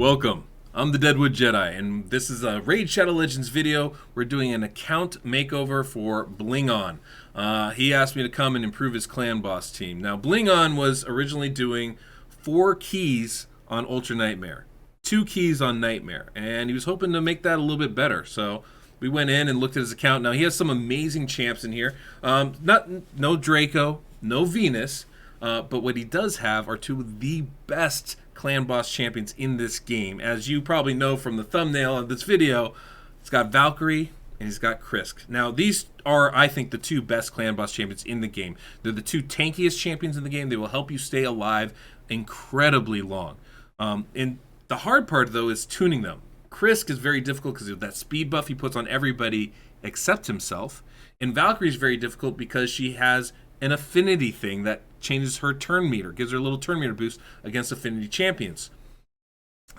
Welcome. I'm the Deadwood Jedi, and this is a Raid Shadow Legends video. We're doing an account makeover for Bling On. He asked me to come and improve his clan boss team. Now, Bling On was originally doing 4 keys on Ultra Nightmare, 2 keys on Nightmare, and he was hoping to make that a little bit better. So we went in and looked at his account. Now, he has some amazing champs in here. No Draco, no Venus, but what he does have are 2 of the best clan boss champions in this game. As you probably know from the thumbnail of this video, it's got Valkyrie and he's got Krisk. Now, these are, I think, the 2 best clan boss champions in the game. They're the 2 tankiest champions in the game. They will help you stay alive incredibly long. And the hard part, though, is tuning them. Krisk is very difficult because of that speed buff he puts on everybody except himself. And Valkyrie is very difficult because she has an affinity thing that changes her turn meter, gives her a little turn meter boost against affinity champions.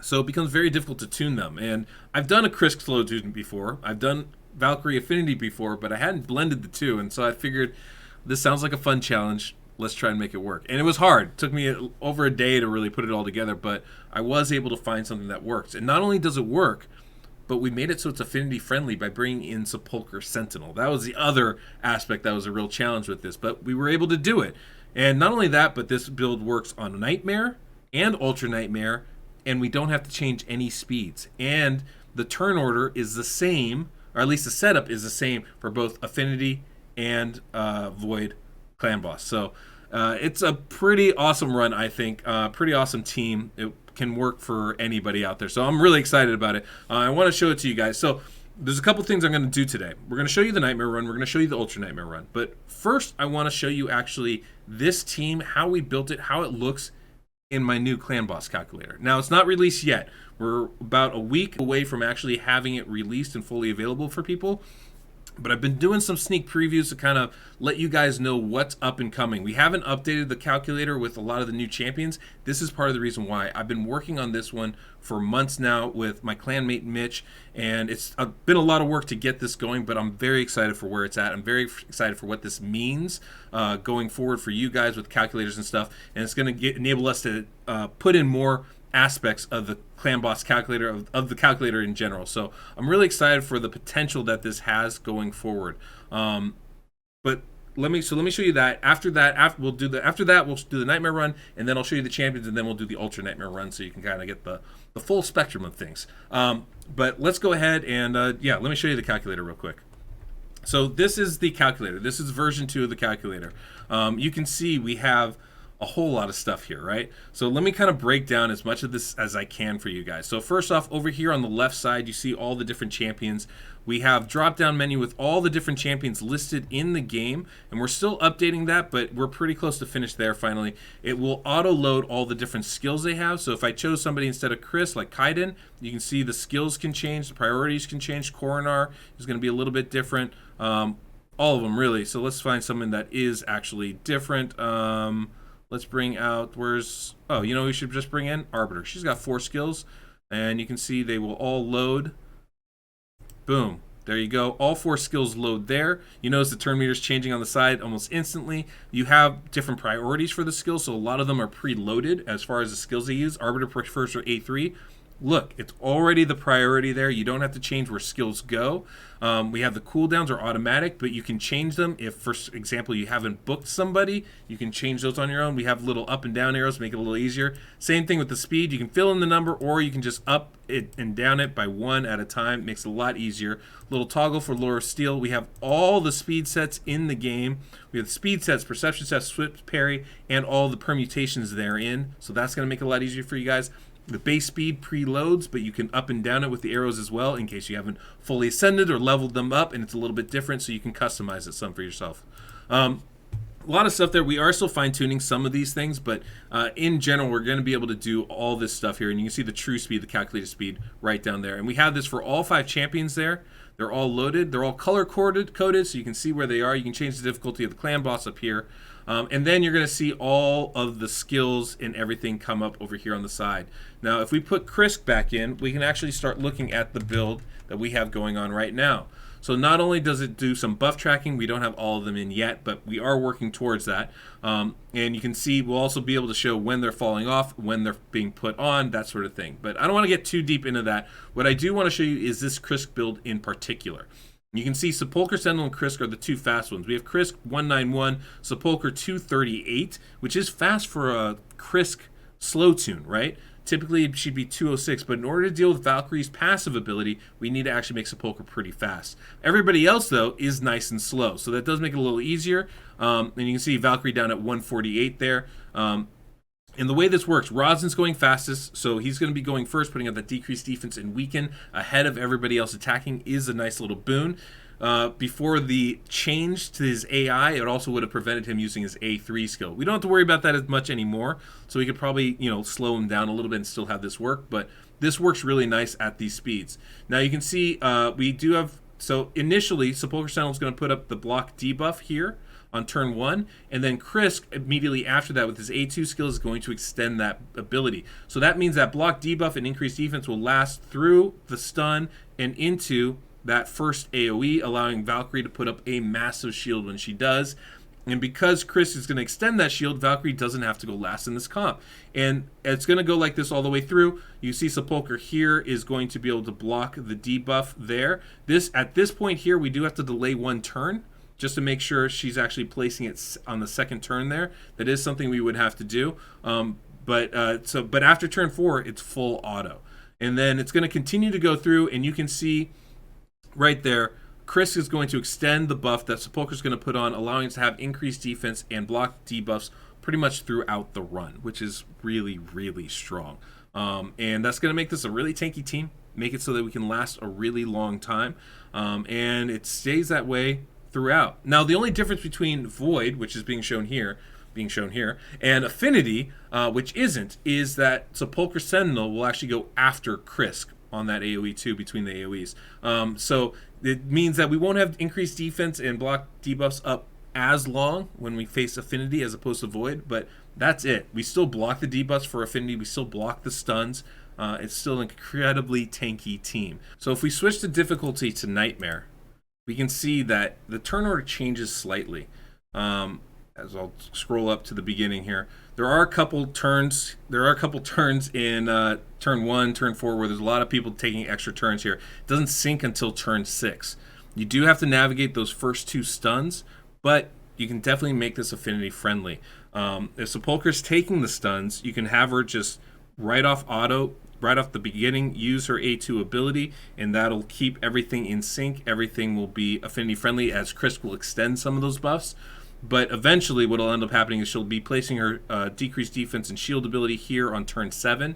So it becomes very difficult to tune them. And I've done a Krisk slow tune before. I've done Valkyrie affinity before, but I hadn't blended the 2. And so I figured this sounds like a fun challenge. Let's try and make it work. And it was hard. It took me over a day to really put it all together, but I was able to find something that works. And not only does it work, but we made it so it's affinity friendly by bringing in Sepulchre Sentinel. That was the other aspect that was a real challenge with this, but we were able to do it. And not only that, but this build works on Nightmare and Ultra Nightmare, and we don't have to change any speeds. And the turn order is the same, or at least the setup is the same for both Affinity and Void Clan Boss. So it's a pretty awesome run, I think. Pretty awesome team. It can work for anybody out there. So I'm really excited about it. I want to show it to you guys. So there's a couple things I'm going to do today. We're going to show you the Nightmare run. We're going to show you the Ultra Nightmare run. But first, I want to show you actually this team, how we built it, how it looks in my new Clan Boss calculator. Now, it's not released yet. We're about a week away from actually having it released and fully available for people. But I've been doing some sneak previews to kind of let you guys know what's up and coming. We haven't updated the calculator with a lot of the new champions. This is part of the reason why. I've been working on this one for months now with my clanmate Mitch, and it's been a lot of work to get this going, but I'm very excited for where it's at. I'm very excited for what this means going forward for you guys with calculators and stuff, and it's going to enable us to put in more aspects of the clan boss calculator, of the calculator in general. So I'm really excited for the potential that this has going forward. But let me show you that. After that, we'll do the Nightmare run, and then I'll show you the champions, and then we'll do the Ultra Nightmare run, so you can kind of get the full spectrum of things. But let's go ahead and yeah, let me show you the calculator real quick. So this is the calculator. This is version 2 of the calculator. You can see we have a whole lot of stuff here, right? So let me kind of break down as much of this as I can for you guys. So first off, over here on the left side, you see all the different champions. We have drop-down menu with all the different champions listed in the game, and we're still updating that, but we're pretty close to finish there finally. It will auto-load all the different skills they have. So if I chose somebody instead of Krisk, like Kaiden, you can see the skills can change, the priorities can change. Coronar is going to be a little bit different. All of them, really. So let's find someone that is actually different. Let's bring out, oh, you know we should just bring in? Arbiter. She's got 4 skills, and you can see they will all load. Boom. There you go. All 4 skills load there. You notice the turn meter is changing on the side almost instantly. You have different priorities for the skills, so a lot of them are preloaded as far as the skills they use. Arbiter prefers for A3. Look, it's already the priority there. You don't have to change where skills go. We have the cooldowns are automatic, but you can change them if, for example, you haven't booked somebody. You can change those on your own. We have little up and down arrows to make it a little easier. Same thing with the speed. You can fill in the number, or you can just up it and down it by 1 at a time. It makes it a lot easier. Little toggle for Lure of Steel. We have all the speed sets in the game. We have speed sets, perception sets, swift parry, and all the permutations therein. So that's going to make it a lot easier for you guys. The base speed preloads, but you can up and down it with the arrows as well in case you haven't fully ascended or leveled them up, and it's a little bit different, so you can customize it some for yourself. A lot of stuff there. We are still fine-tuning some of these things, but in general, we're going to be able to do all this stuff here, and you can see the true speed, the calculated speed right down there. And we have this for all 5 champions there. They're all loaded. They're all color-coded, so you can see where they are. You can change the difficulty of the clan boss up here. And then you're going to see all of the skills and everything come up over here on the side. Now, if we put Krisk back in, we can actually start looking at the build that we have going on right now. So not only does it do some buff tracking, we don't have all of them in yet, but we are working towards that. And you can see we'll also be able to show when they're falling off, when they're being put on, that sort of thing. But I don't want to get too deep into that. What I do want to show you is this Krisk build in particular. You can see Sepulchre, Sentinel, and Krisk are the two fast ones. We have Krisk 191, Sepulchre 238, which is fast for a Krisk slow tune, right? Typically it should be 206, but in order to deal with Valkyrie's passive ability, we need to actually make Sepulchre pretty fast. Everybody else, though, is nice and slow, so that does make it a little easier. And you can see Valkyrie down at 148 there. And the way this works, Rosin's going fastest, so he's going to be going first, putting out that decreased defense and weaken ahead of everybody else attacking is a nice little boon. Before the change to his AI, it also would have prevented him using his A3 skill. We don't have to worry about that as much anymore, so we could probably, slow him down a little bit and still have this work, but this works really nice at these speeds. Now you can see we do have, so initially, Sepulchre Sentinel is going to put up the block debuff here on turn 1, and then Krisk immediately after that with his A2 skill is going to extend that ability. So that means that block debuff and increased defense will last through the stun and into that first AoE, allowing Valkyrie to put up a massive shield when she does. And because Krisk is going to extend that shield, Valkyrie doesn't have to go last in this comp. And it's going to go like this all the way through. You see Sepulchre here is going to be able to block the debuff there. At this point here, we do have to delay 1 turn, just to make sure she's actually placing it on the second turn there. That is something we would have to do. But after turn 4, it's full auto. And then it's going to continue to go through, and you can see right there, Krisk is going to extend the buff that Sepulchre is going to put on, allowing us to have increased defense and block debuffs pretty much throughout the run, which is really, really strong. And that's going to make this a really tanky team, make it so that we can last a really long time. And it stays that way throughout. Now, the only difference between Void, which is being shown here, and Affinity, which isn't, is that Sepulchre Sentinel will actually go after Krisk on that AoE too, between the AoEs. So it means that we won't have increased defense and block debuffs up as long when we face Affinity as opposed to Void, but that's it. We still block the debuffs for Affinity, we still block the stuns. It's still an incredibly tanky team. So if we switch the difficulty to Nightmare, we can see that the turn order changes slightly. As I'll scroll up to the beginning here, there are a couple turns in turn 1, turn 4, where there's a lot of people taking extra turns here. It doesn't sync until turn 6. You do have to navigate those first 2 stuns, but you can definitely make this Affinity friendly. If Sepulchre's taking the stuns, you can have her just right off the beginning, use her A2 ability, and that'll keep everything in sync. Everything will be Affinity friendly as Krisk will extend some of those buffs. But eventually what will end up happening is she'll be placing her decreased defense and shield ability here on turn 7.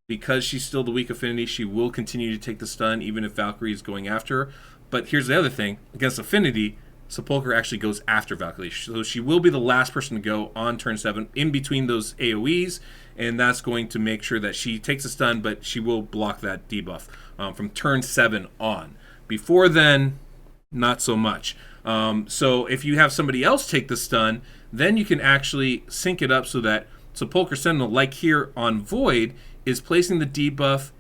Because she's still the weak Affinity, she will continue to take the stun even if Valkyrie is going after her. But here's the other thing. Against Affinity, Sepulchre actually goes after Valkyrie. So she will be the last person to go on turn 7 in between those AoEs, and that's going to make sure that she takes a stun, but she will block that debuff from turn 7 on. Before then, not so much. So if you have somebody else take the stun, then you can actually sync it up so that Sepulchre Sentinel, like here on Void, is placing the debuff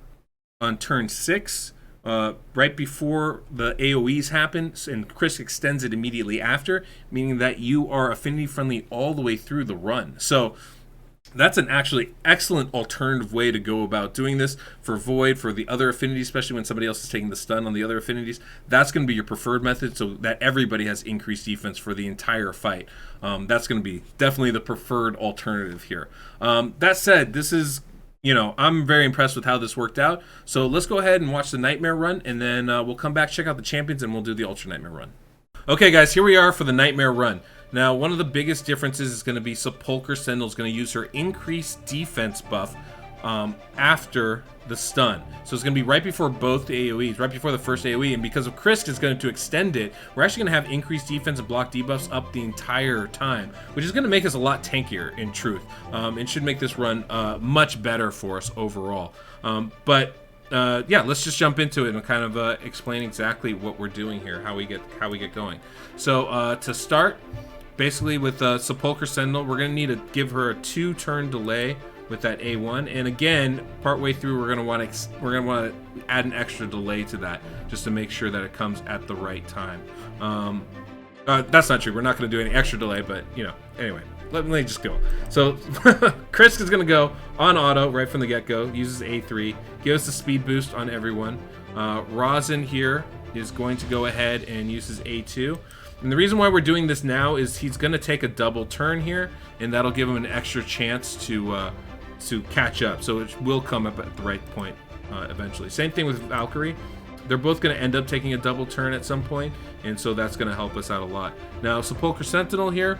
on turn 6, right before the AoEs happen, and Krisk extends it immediately after, meaning that you are Affinity friendly all the way through the run. So that's an actually excellent alternative way to go about doing this for Void, for the other Affinities, especially when somebody else is taking the stun on the other Affinities. That's going to be your preferred method so that everybody has increased defense for the entire fight. That's going to be definitely the preferred alternative here. That said, this is, I'm very impressed with how this worked out. So let's go ahead and watch the Nightmare run, and then we'll come back, check out the champions, and we'll do the Ultra Nightmare run. Okay, guys, here we are for the Nightmare run. Now, one of the biggest differences is going to be Sepulchre Sentinel is going to use her increased defense buff after the stun. So it's going to be right before both the AoEs, right before the first AoE, and because of Krisk is going to extend it, we're actually going to have increased defense and block debuffs up the entire time, which is going to make us a lot tankier, in truth. It should make this run much better for us overall. Yeah, let's just jump into it and kind of explain exactly what we're doing here, how we get going. So to start, basically with Sepulchre Sentinel, we're going to need to give her a 2-turn delay with that A1. And again, partway through, we're gonna want to add an extra delay to that just to make sure that it comes at the right time. That's not true. We're not going to do any extra delay, but anyway, let me just go. So Krisk is going to go on auto right from the get-go. Uses A3, gives the speed boost on everyone. Rosin here is going to go ahead and uses A2. And the reason why we're doing this now is he's going to take a double turn here, and that'll give him an extra chance to catch up. So it will come up at the right point eventually. Same thing with Valkyrie. They're both going to end up taking a double turn at some point, and so that's going to help us out a lot. Now, Sepulchre Sentinel here,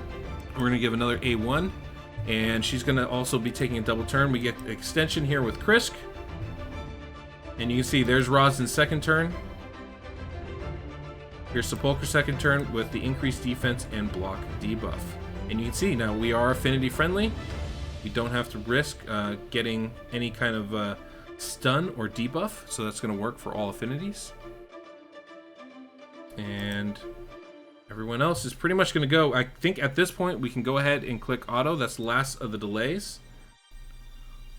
we're going to give another A1, and she's going to also be taking a double turn. We get extension here with Krisk, and you can see there's Rosin's second turn. Here's Sepulchre second turn with the increased defense and block debuff. And you can see now we are affinity friendly. We don't have to risk getting any kind of stun or debuff, so that's going to work for all affinities. And everyone else is pretty much going to go. I think at this point we can go ahead and click auto. That's the last of the delays.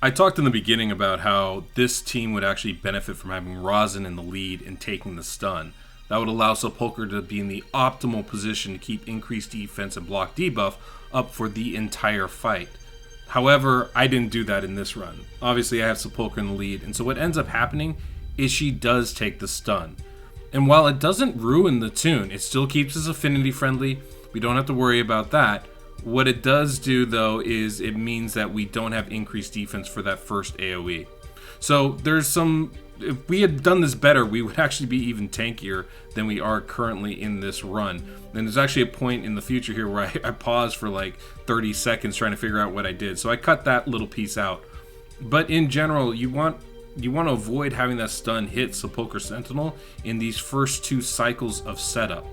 I talked in the beginning about how this team would actually benefit from having Rosin in the lead and taking the stun. That would allow Sepulchre to be in the optimal position to keep increased defense and block debuff up for the entire fight. However, I didn't do that in this run. Obviously, I have Sepulchre in the lead, and so what ends up happening is she does take the stun. And while it doesn't ruin the tune, it still keeps us affinity friendly. We don't have to worry about that. What it does do, though, is it means that we don't have increased defense for that first AoE. So there's some... If we had done this better, we would actually be even tankier than we are currently in this run. And there's actually a point in the future here where I paused for like 30 seconds trying to figure out what I did. So I cut that little piece out. But in general, you want to avoid having that stun hit Sepulchre Sentinel in these first two cycles of setup.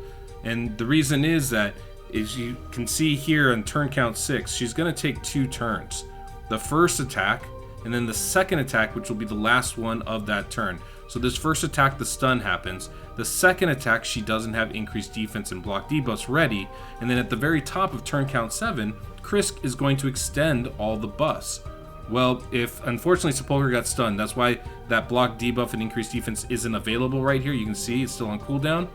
And the reason is that, as you can see here on turn count 6, she's going to take 2 turns. The first attack, and then the second attack, which will be the last one of that turn. So this first attack, the stun happens. The second attack, she doesn't have increased defense and block debuffs ready. And then at the very top of turn count 7, Krisk is going to extend all the buffs. Well, if unfortunately Sepulchre got stunned, that's why that block debuff and increased defense isn't available right here. You can see it's still on cooldown.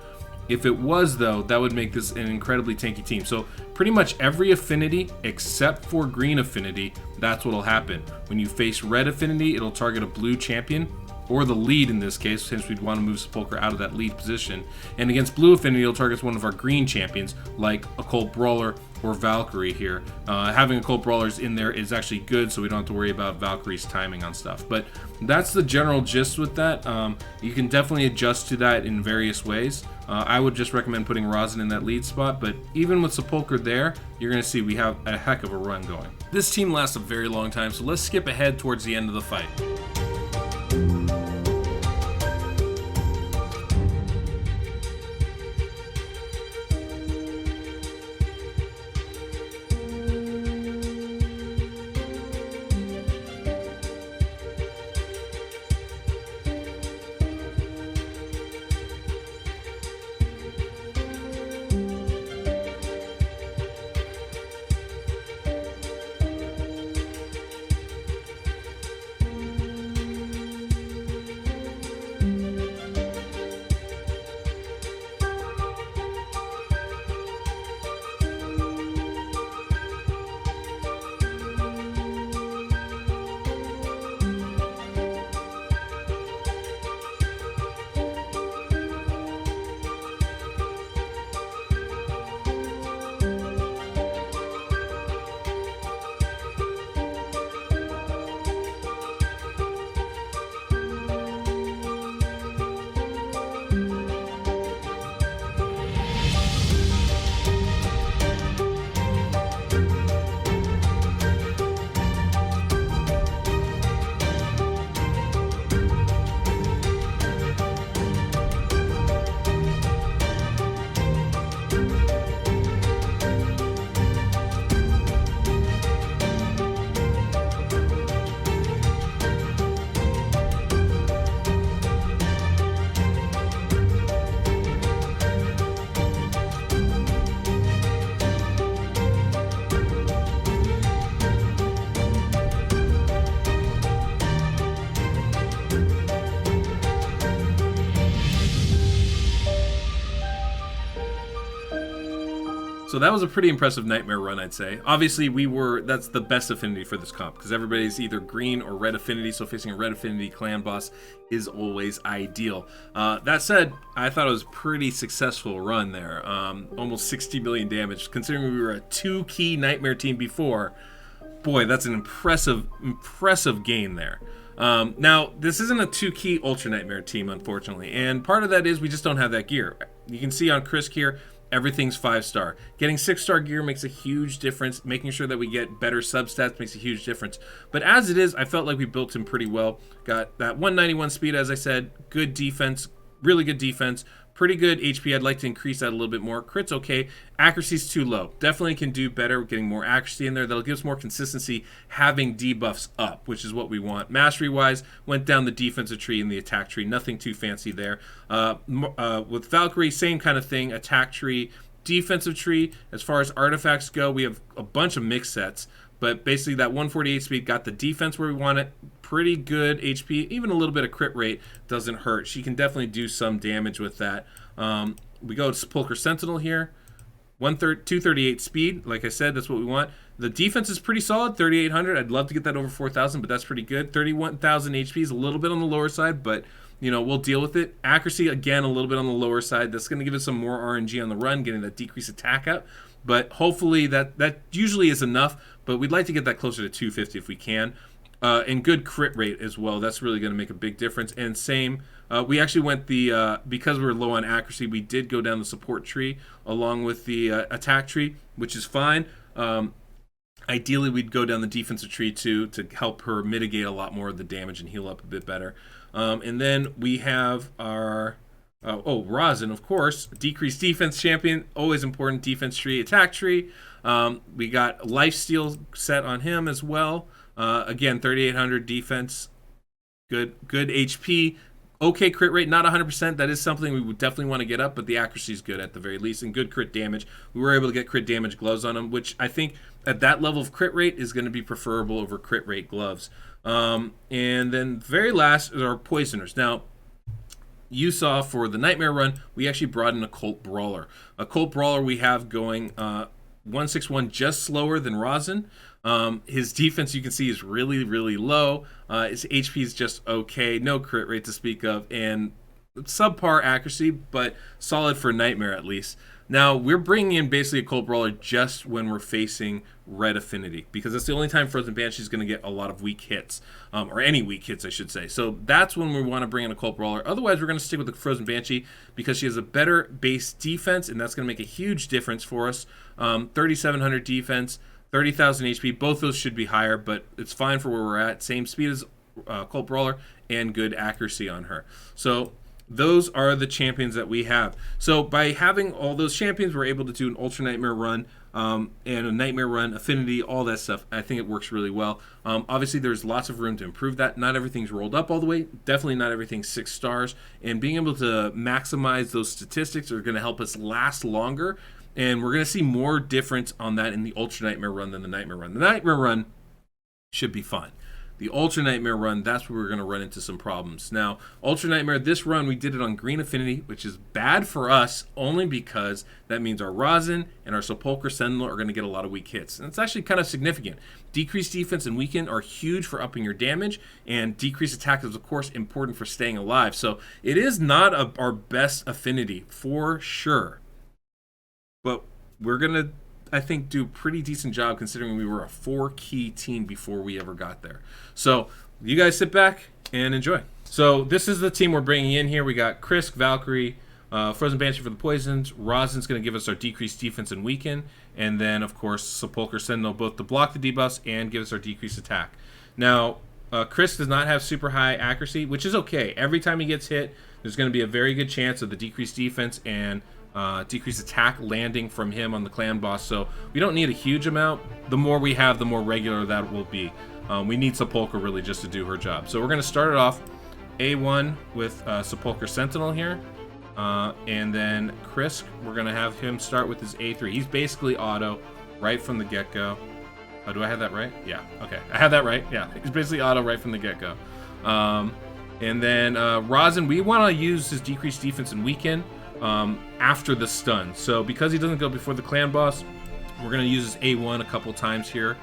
If it was, though, that would make this an incredibly tanky team. So pretty much every affinity except for green affinity, that's what'll happen. When you face red affinity, it'll target a blue champion, or the lead in this case, since we'd want to move Sepulchre out of that lead position. And against blue affinity, it'll target one of our green champions, like a Cult Brawler or Valkyrie here. Having a Cult Brawlers in there is actually good, so we don't have to worry about Valkyrie's timing on stuff. But that's the general gist with that. You can definitely adjust to that in various ways. I would just recommend putting Rosin in that lead spot, but even with Sepulchre there, you're going to see we have a heck of a run going. This team lasts a very long time, so let's skip ahead towards the end of the fight. So that was a pretty impressive Nightmare run, I'd say. Obviously, that's the best affinity for this comp, because everybody's either green or red affinity, so facing a red affinity clan boss is always ideal. That said, I thought it was a pretty successful run there. Almost 60 million damage, considering we were a 2-key Nightmare team before. Boy, that's an impressive gain there. Now, this isn't a 2-key Ultra Nightmare team, unfortunately, and part of that is we just don't have that gear. You can see on Krisk here, everything's 5-star. Getting 6-star gear makes a huge difference. Making sure that we get better substats makes a huge difference. But as it is, I felt like we built him pretty well. Got that 191 speed, as I said, good defense, really good defense, pretty good HP. I'd like to increase that a little bit more. Crit's okay. Accuracy's too low. Definitely can do better getting more accuracy in there. That'll give us more consistency having debuffs up, which is what we want. Mastery-wise, went down the defensive tree and the attack tree. Nothing too fancy there. With Valkyrie, same kind of thing. Attack tree, defensive tree. As far as artifacts go, we have a bunch of mix sets. But basically that 148 speed got the defense where we want it. Pretty good HP. Even a little bit of crit rate doesn't hurt. She can definitely do some damage with that. We go to Sepulchre Sentinel here. 238 speed. Like I said, that's what we want. The defense is pretty solid, 3,800. I'd love to get that over 4,000, but that's pretty good. 31,000 HP is a little bit on the lower side, but you know, we'll deal with it. Accuracy, again, a little bit on the lower side. That's going to give us some more RNG on the run, getting that decreased attack up. But hopefully that usually is enough, but we'd like to get that closer to 250 if we can. And good crit rate as well. That's really going to make a big difference. And same, we actually went because we were low on accuracy, we did go down the support tree along with the attack tree, which is fine. Ideally, we'd go down the defensive tree too to help her mitigate a lot more of the damage and heal up a bit better. And then we have our... Rosin, of course, decreased defense champion, always important. Defense tree, attack tree. We got lifesteal set on him as well. Again, 3,800 defense, good HP. Okay, crit rate, not 100%. That is something we would definitely want to get up, but the accuracy is good at the very least, and good crit damage. We were able to get crit damage gloves on him, which I think at that level of crit rate is going to be preferable over crit rate gloves. And then very last is our poisoners. Now, you saw for the Nightmare run, we actually brought in a Cult Brawler. A Cult Brawler we have going 161, just slower than Rosin. His defense, you can see, is really, really low. His HP is just okay. No crit rate to speak of. And subpar accuracy, but solid for Nightmare at least. Now, we're bringing in basically a Cult Brawler just when we're facing red affinity, because that's the only time Frozen Banshee is going to get a lot of weak hits, or any weak hits, I should say. So that's when we want to bring in a Cult Brawler. Otherwise, we're going to stick with the Frozen Banshee because she has a better base defense, and that's going to make a huge difference for us. 3,700 defense, 30,000 HP. Both those should be higher, but it's fine for where we're at. Same speed as Cult Brawler and good accuracy on her. So those are the champions that we have. So by having all those champions, we're able to do an Ultra Nightmare run and a Nightmare run, Affinity, all that stuff. I think it works really well. Obviously, there's lots of room to improve that. Not everything's rolled up all the way. Definitely not everything's 6 stars. And being able to maximize those statistics are going to help us last longer. And we're going to see more difference on that in the Ultra Nightmare run than the Nightmare run. The Nightmare run should be fine. The Ultra Nightmare run, that's where we're going to run into some problems. Now, Ultra Nightmare, this run, we did it on Green Affinity, which is bad for us only because that means our Rosin and our Sepulchre Sentinel are going to get a lot of weak hits. And it's actually kind of significant. Decreased defense and weaken are huge for upping your damage, and decreased attack is, of course, important for staying alive. So it is not our best affinity, for sure. But we're going to, I think, do a pretty decent job considering we were a 4-key team before we ever got there. So you guys sit back and enjoy. So this is the team we're bringing in here. We got Krisk, Valkyrie, Frozen Banshee for the poisons. Rosin's going to give us our decreased defense and weaken. And then, of course, Sepulchre Sentinel, both to block the debuffs and give us our decreased attack. Now, Krisk does not have super high accuracy, which is okay. Every time he gets hit, there's going to be a very good chance of the decreased defense and decreased attack landing from him on the clan boss, so we don't need a huge amount. The more we have, the more regular that will be. We need Sepulchre really just to do her job. So we're going to start it off A1 with Sepulchre Sentinel here, and then Krisk, we're going to have him start with his A3. He's basically auto right from the get-go. Oh, do I have that right? Yeah, okay. I have that right. Yeah, he's basically auto right from the get-go. And then Rosin, we want to use his decreased defense and weaken. after the stun. So because he doesn't go before the clan boss, we're going to use his A1 a couple times here.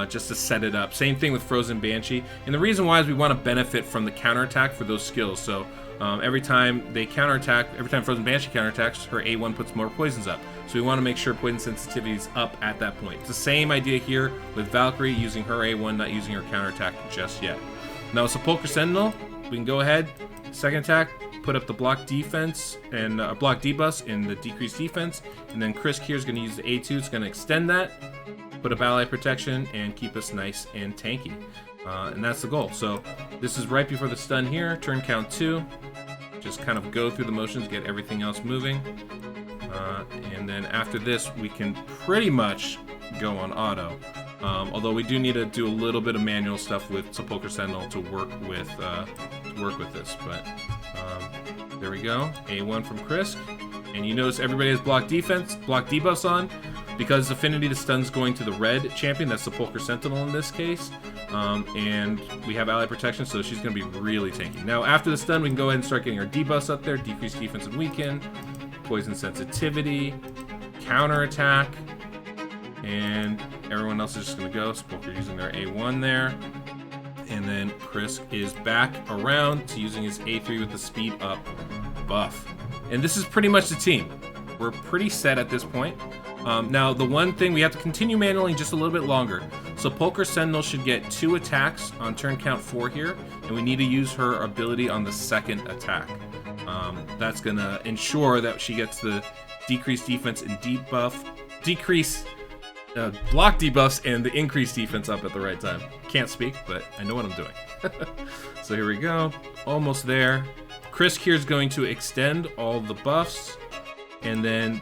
Just to set it up. Same thing with Frozen Banshee. And the reason why is we want to benefit from the counterattack for those skills. So every time they counterattack, every time Frozen Banshee counterattacks, her A1 puts more poisons up. So we want to make sure poison sensitivity is up at that point. It's the same idea here with Valkyrie using her A1, not using her counterattack just yet. Now Sepulchre Sentinel, we can go ahead, second attack, put up the block defense and block debuffs and the decreased defense. And then Krisk here is going to use the A2. It's going to extend that, put up ally protection, and keep us nice and tanky. And that's the goal. So this is right before the stun here, turn count 2. Just kind of go through the motions, get everything else moving. And then after this, we can pretty much go on auto. Although we do need to do a little bit of manual stuff with Sepulchre Sentinel to work with this. But there we go, A1 from Krisk. And you notice everybody has block defense, block debuffs on. Because Affinity to Stun's going to the red champion, that's Sepulchre Sentinel in this case. And we have ally protection, so she's going to be really tanky. Now, after the stun, we can go ahead and start getting our debuffs up there. Decreased defense and weaken, poison sensitivity, counterattack, and everyone else is just going to go. Sepulchre using their A1 there. And then Krisk is back around to using his A3 with the speed up buff. And this is pretty much the team. We're pretty set at this point. Now, the one thing, we have to continue manually just a little bit longer. Sepulchre Sentinel should get 2 attacks on turn count 4 here, and we need to use her ability on the second attack. That's going to ensure that she gets the decreased defense and block debuffs and the increased defense up at the right time. Can't speak, but I know what I'm doing. So here we go, almost there. Krisk here is going to extend all the buffs, and then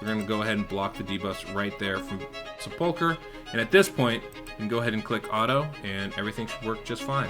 we're going to go ahead and block the debuffs right there from Sepulchre. And at this point, you can go ahead and click auto, and everything should work just fine.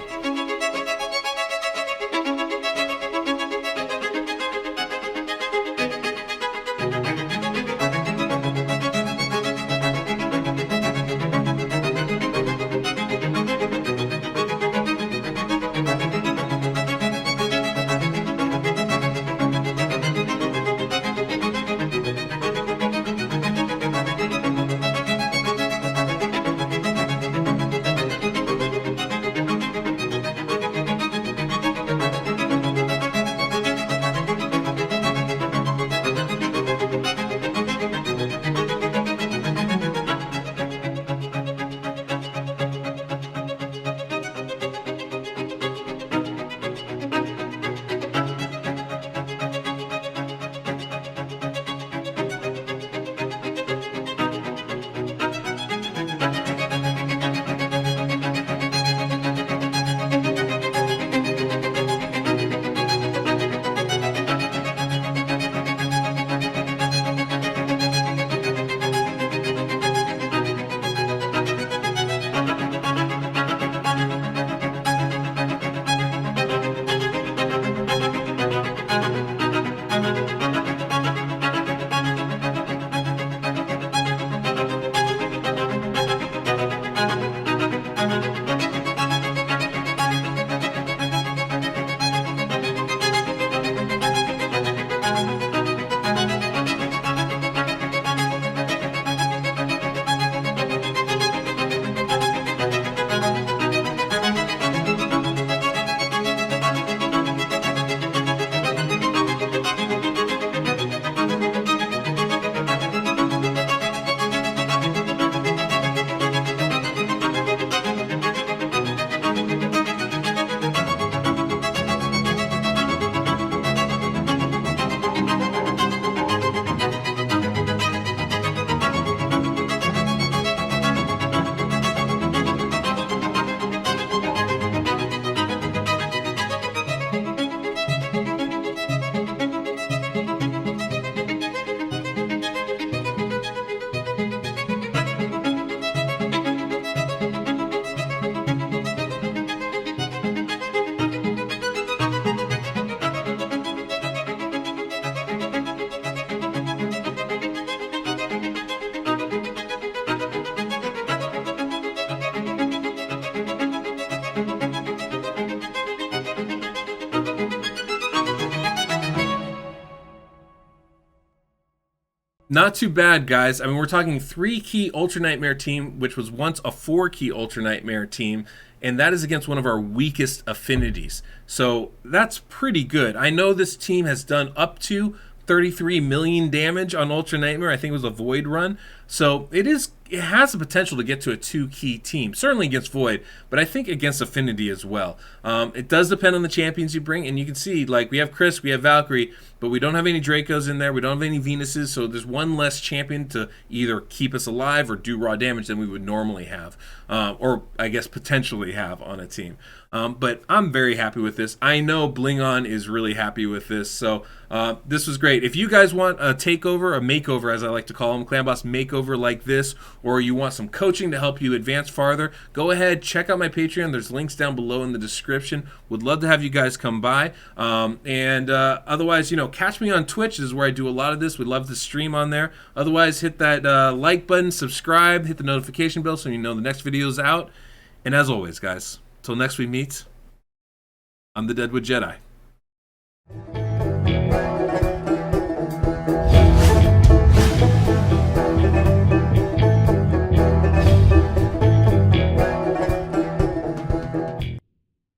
Not too bad, guys. I mean, we're talking 3-key Ultra Nightmare team, which was once a 4-key Ultra Nightmare team, and that is against one of our weakest affinities. So that's pretty good. I know this team has done up to 33 million damage on Ultra Nightmare. I think it was a Void run. So it has the potential to get to a 2-key team, certainly against Void, but I think against Affinity as well. It does depend on the champions you bring, and you can see, like, we have Krisk, we have Valkyrie, but we don't have any Dracos in there, we don't have any Venuses, so there's one less champion to either keep us alive or do raw damage than we would normally have, or I guess potentially have on a team. But I'm very happy with this. I know Bling On is really happy with this, so this was great. If you guys want a takeover, a makeover as I like to call them, Clan Boss makeover like this, or you want some coaching to help you advance farther, go ahead, check out my Patreon. There's links down below in the description. Would love to have you guys come by. Otherwise, catch me on Twitch. This is where I do a lot of this. We'd love to stream on there. Otherwise, hit that like button, subscribe, hit the notification bell so you know the next video is out. And as always, guys, till next we meet, I'm the Deadwood Jedi.